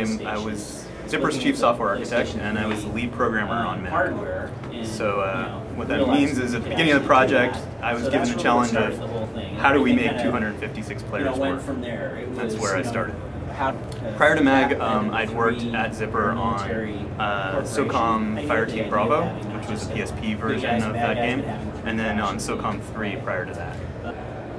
I was Zipper's chief software architect, and I was the lead programmer on MAG. So what that means is at the beginning of the project, I was given the challenge of how do we make 256 players work. That's where I started. Prior to MAG, I'd worked at Zipper on SOCOM Fireteam Bravo, which was the PSP version of that game, and then on SOCOM 3 prior to that.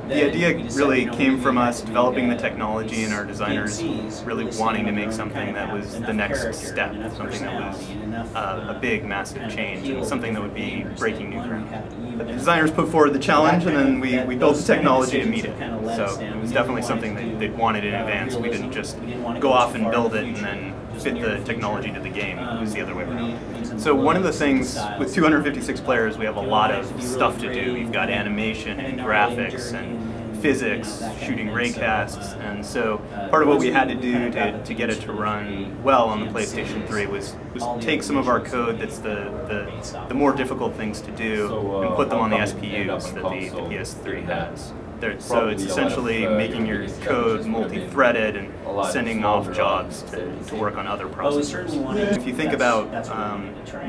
The idea really came from us developing the technology and our designers really wanting to make something that was the next step, something that was a big, massive change, and something that would be breaking new ground. The designers put forward the challenge, and then we built the technology to meet it. So it was definitely something they wanted in advance. We didn't just go off and build it and then fit the technology to the game. It was the other way around. So one of the things, with 256 players, we have a lot of stuff to do. You've got animation and graphics and physics, shooting raycasts, and so part of what we had to do to get it to run well on the PlayStation 3 was take some of our code that's the more difficult things to do and put them on the SPUs that the PS3 has. So it's essentially making your code multi-threaded and sending off jobs to work on other processors. If you think about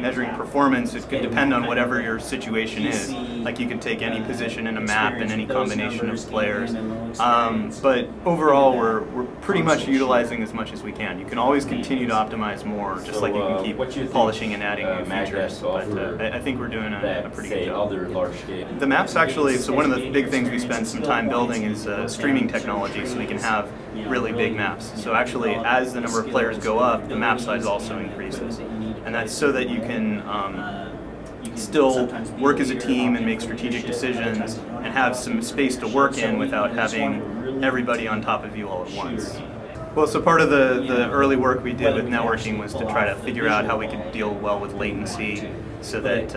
measuring performance, it could depend on whatever your situation is. Like you could take any position in a map and any combination of players. But overall, we're pretty much utilizing as much as we can. You can always continue to optimize more, just like you can keep polishing and adding new features. But I think we're doing a pretty good job. The maps actually, so one of the big things we spend some time building is streaming technology, so we can have really big maps. So actually, as the number of players go up, the map size also increases. And that's so that you can still work as a team and make strategic decisions and have some space to work in without having everybody on top of you all at once. Well, so part of the early work we did with networking was to try to figure out how we could deal well with latency so that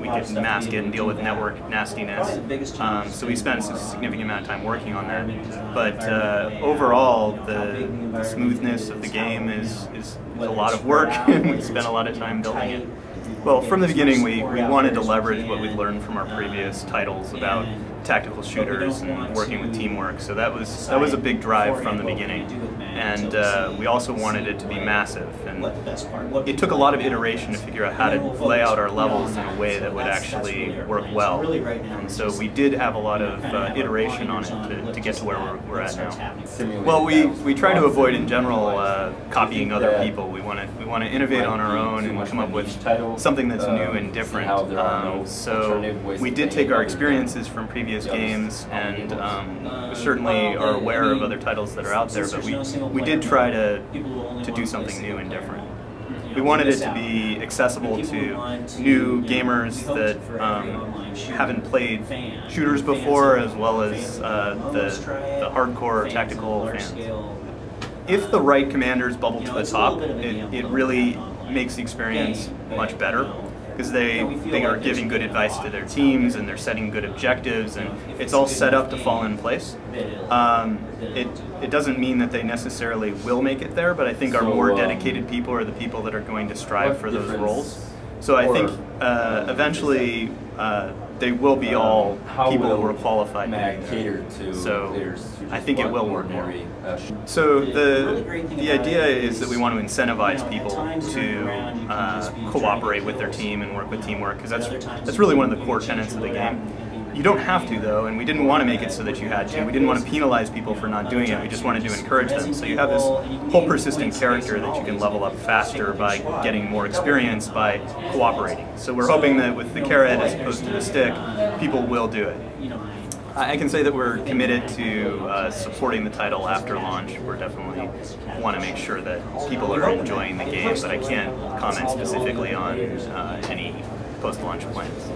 we could mask it and deal with network nastiness. So we spent a significant amount of time working on that. But overall, the smoothness of the game is a lot of work, and we spent a lot of time building it. Well, from the beginning, we wanted to leverage what we'd learned from our previous titles about tactical shooters and working with teamwork. So that was a big drive from the beginning. And we also wanted it to be massive. And it took a lot of iteration to figure out how to lay out our levels in a way that would actually work well. And so we did have a lot of iteration on it to get to where we're at now. Well, we try to avoid in general copying other people. We want to innovate on our own and come up with something that's new and different. So we did take our experiences from previous games, and we certainly are aware of other titles that are out there, but we did try to do something new and different. We wanted it to be accessible to new gamers that haven't played shooters before, as well as the hardcore tactical fans. If the right commanders bubble to the top, it really makes the experience much better, because they are giving good advice to their teams and they're setting good objectives, and it's all set up to fall in place. It doesn't mean that they necessarily will make it there, but I think our more dedicated people are the people that are going to strive for those roles. So I think eventually they will be all people who are qualified to do that. So I think it will work more. So the idea is that we want to incentivize people to cooperate with their team and work with teamwork, because that's really one of the core tenets of the game. You don't have to, though, and we didn't want to make it so that you had to. We didn't want to penalize people for not doing it. We just wanted to encourage them. So you have this whole persistent character that you can level up faster by getting more experience by cooperating. So we're hoping that with the carrot as opposed to the stick, people will do it. I can say that we're committed to supporting the title after launch. We definitely want to make sure that people are enjoying the game, but I can't comment specifically on any post-launch plans.